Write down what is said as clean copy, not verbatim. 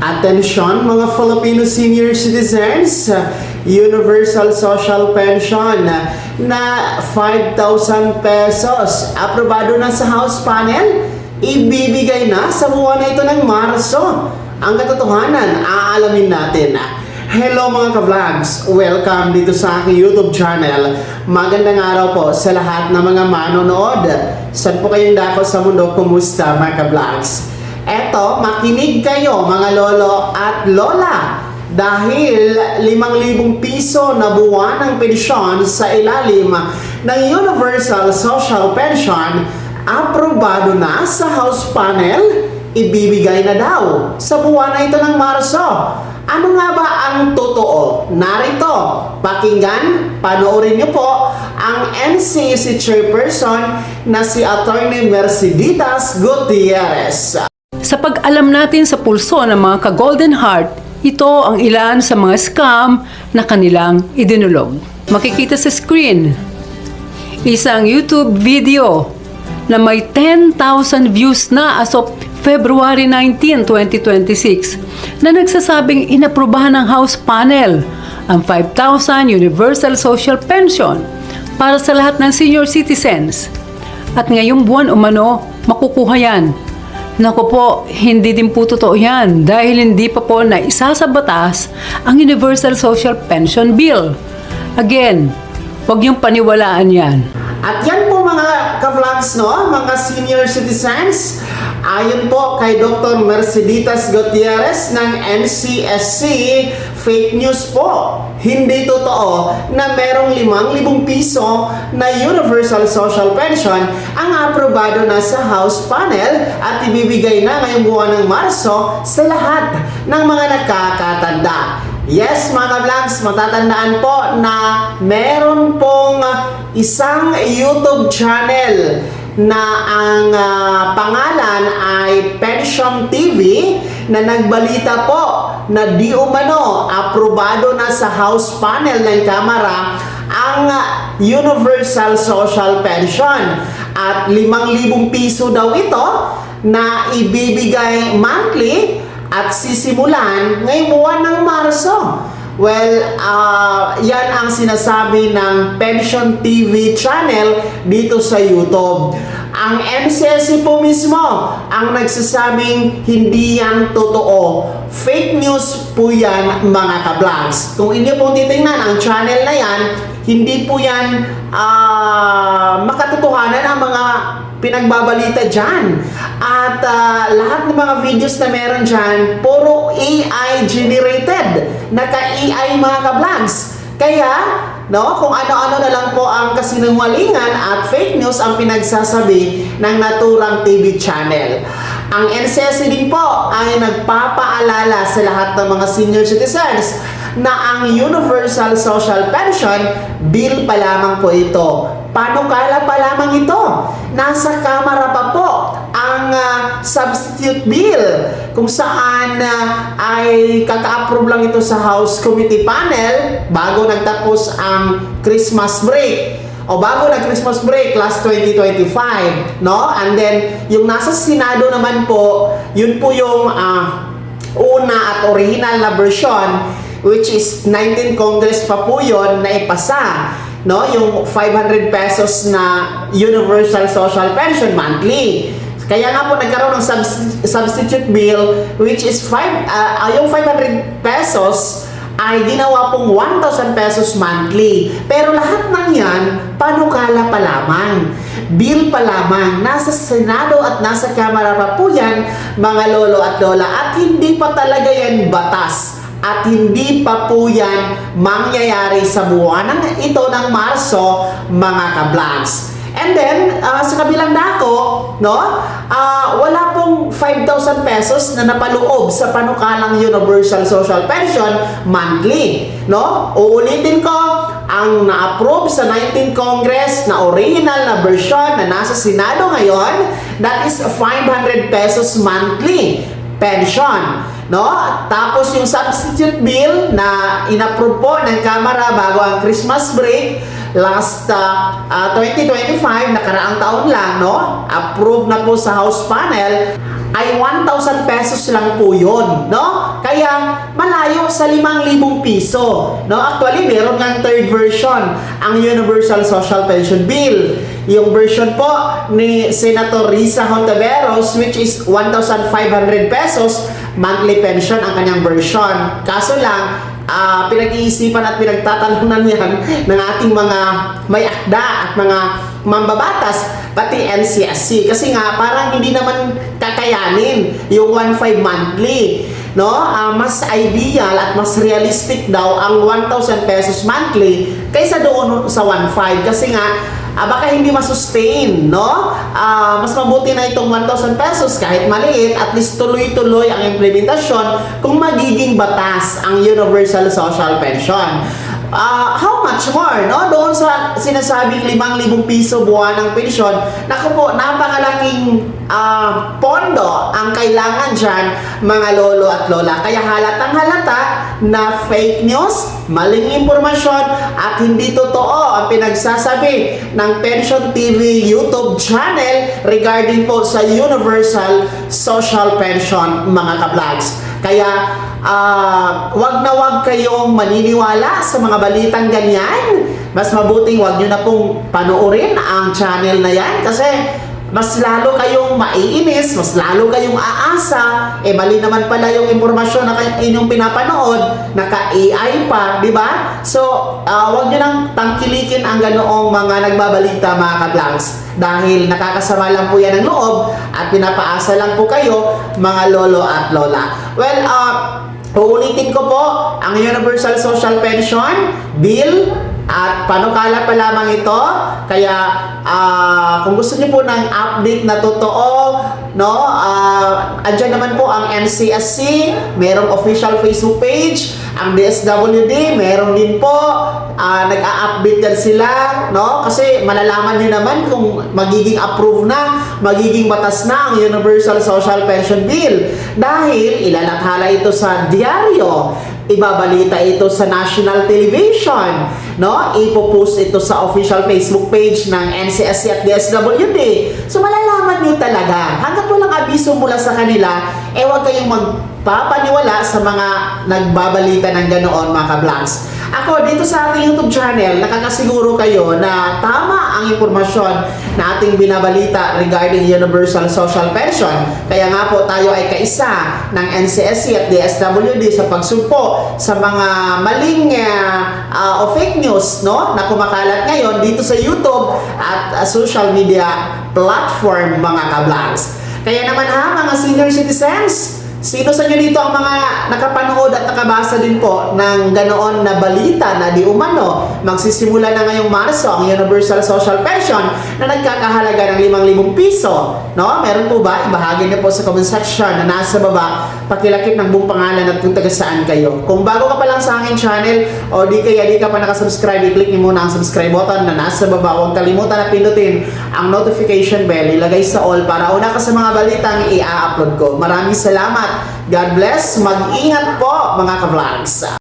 Atensyon mga Filipino senior citizens, Universal Social Pension na 5,000 pesos. Aprobado na sa House Panel, ibibigay na sa buwan na ito ng Marso. Ang katotohanan, aalamin natin. Hello mga ka-vlogs! Welcome dito sa aking YouTube channel. Magandang araw po sa lahat ng mga manonood. Saan po kayong dako sa mundo? Kumusta mga ka-vlogs? Eto, makinig kayo mga lolo at lola. Dahil 5,000 piso na buwan ng pensyon sa ilalim ng Universal Social Pension, aprobado na sa House Panel, ibibigay na daw sa buwan na ito ng Marso. Ano nga ba ang totoo? Narito, pakinggan, panoorin niyo po ang NCC Chairperson na si Attorney Merceditas Gutierrez. Sa pag-alam natin sa pulso ng mga ka-Golden Heart, ito ang ilan sa mga scam na kanilang idinulog. Makikita sa screen, isang YouTube video na may 10,000 views na as of February 19, 2026 na nagsasabing inaprubahan ng House Panel ang 5,000 Universal Social Pension para sa lahat ng senior citizens. At ngayong buwan umano, makukuha yan. Naku po, hindi din po totoo yan dahil hindi pa po naisa sa batas ang Universal Social Pension Bill. Again, huwag niyong paniwalaan yan. At yan po mga ka-vlogs, no? Mga senior citizens, ayon po kay Dr. Merceditas Gutierrez ng NCSC, fake news po. Hindi totoo na merong 5,000 piso na Universal Social Pension ang aprobado na sa House Panel at ibibigay na ngayong buwan ng Marso sa lahat ng mga nakakatanda. Yes, mga vlogs, matatandaan po na meron pong isang YouTube channel na ang pangalan ay Pension TV na nagbalita po na di umano aprobado na sa House Panel ng Kamara ang Universal Social Pension at 5,000 piso daw ito na ibibigay monthly at sisimulan ngayong buwan ng Marso. Well, yan ang sinasabi ng Pension TV channel dito sa YouTube. Ang NCSC po mismo ang nagsasabing hindi yan totoo. Fake news po yan mga ka-vlogs. Kung inyo pong titingnan ang channel na yan, hindi po yan makatotohanan ang mga pinagbabalita dyan. At lahat ng mga videos na meron dyan, puro AI generated. Naka-AI mga ka-vlogs. Kaya, no, kung ano-ano na lang po ang kasinungalingan at fake news ang pinagsasabi ng naturang TV channel. Ang NCSC din po ay nagpapaalala sa lahat ng mga senior citizens na ang Universal Social Pension Bill pa lamang po ito. Panukala pa lamang ito. Nasa Kamara pa po ang substitute bill kung saan ay kaka-approve lang ito sa House Committee Panel bago nagtapos ang Christmas break o bago nag-Christmas break last 2025, no? And then yung nasa Senado naman po, yun po yung una at original na version, which is 19 Congress pa po yun na ipasa, no? Yung 500 pesos na Universal Social Pension monthly. Kaya nga po nagkaroon ng substitute bill, which is yung 500 pesos ay ginawa pong 1,000 pesos monthly. Pero lahat ng yan, panukala pa lamang. Bill pa lamang. Nasa Senado at nasa Kamara pa po yan, mga lolo at lola. At hindi pa talaga yan batas. At hindi pa po yan mangyayari sa buwan ito ng Marso, mga ka-vlogs. And then, sa kabilang dako, no, wala pong 5,000 pesos na napaloob sa panukalang Universal Social Pension monthly. No? Uulitin ko, ang na-approve sa 19 Congress na original na version na nasa Senado ngayon, that is 500 pesos monthly pension. No? Tapos yung substitute bill na inapprove po ng Kamara bago ang Christmas break last 2025, nakaraang taon lang, no? Approve na po sa House Panel, ay 1,000 pesos lang po yun, no? Kaya malayo sa 5,000 piso. No? Actually, meron ng third version, ang Universal Social Pension Bill. Yung version po ni Senator Risa Hontiveros, which is 1,500 pesos monthly pension ang kanyang version. Kaso lang, pinag-iisipan at pinagtatalunan yan ng ating mga may akda at mga mambabatas, pati NCSC. Kasi nga, parang hindi naman kakayanin yung 1,500 monthly. No? Mas ideal at mas realistic daw ang 1,000 pesos monthly kaysa doon sa 1,500. Kasi nga, baka hindi masustain, no? Mas mabuti na itong 1,000 pesos kahit maliit, at least tuloy-tuloy ang implementasyon kung magiging batas ang Universal Social Pension. How much more, no? Doon sa sinasabing 5,000 piso buwan ng pensyon, naku po, napakalaking pondo ang kailangan dyan, mga lolo at lola. Kaya halatang halata na fake news, maling impormasyon, at hindi totoo ang pinagsasabi ng Pension TV YouTube channel regarding po sa Universal Social Pension, mga ka-vlogs. Kaya, wag na wag kayong maniniwala sa mga balitang ganyan. Mas mabuting wag nyo na pong panoorin ang channel na yan kasi mas lalo kayong maiinis, mas lalo kayong aasa, mali naman pala yung impormasyon na inyong pinapanood, naka-AI pa, di ba? So, wag nyo nang tangkilikin ang ganoong mga nagbabalita, mga ka-vlogs, dahil nakakasama lang po yan ng loob at pinapaasa lang po kayo, mga lolo at lola. Well, uulitin ko po ang Universal Social Pension Bill at panukala pa lamang ito. Kaya kung gusto niyo po ng update na totoo, no, andyan naman po ang NCSC, merong official Facebook page, ang DSWD, meron din po, nag-a-update yan sila, no, kasi malalaman niyo naman kung magiging approve na, magiging batas na ang Universal Social Pension Bill dahil ilalathala ito sa diaryo, ibabalita ito sa national television, no? Ipopost ito sa official Facebook page ng NCSC at DSWD. So malalaman niyo talaga. Hanggat walang abiso mula sa kanila, huwag kayong magpapaniwala sa mga nagbabalita ng ganoon, mga ka-vlogs. Ako, dito sa ating YouTube channel, nakakasiguro kayo na tama ang impormasyon na ating binabalita regarding Universal Social Pension. Kaya nga po tayo ay kaisa ng NCSC at DSWD sa pagsugpo sa mga maling o fake news, no, na kumakalat ngayon dito sa YouTube at social media platform, mga ka-vlogs. Kaya naman mga senior citizens, sino sa inyo dito ang mga nakapanood at nakabasa din po ng ganoon na balita na di umano magsisimula na ngayong Marso ang Universal Social Pension na nagkakahalaga ng 5,000 piso, no? Meron po ba? Ibahagi niyo po sa comment section na nasa baba, pakilakip ng buong pangalan at kung taga saan kayo. Kung bago ka pa lang sa aking channel o di ka pa nakasubscribe, i-click niyo muna ang subscribe button na nasa baba. Huwag kalimutan na pindutin ang notification bell, ilagay sa all para una ka sa mga balitang i-upload ko. Maraming salamat. God bless. Mag-ingat po, mga ka-vlogs.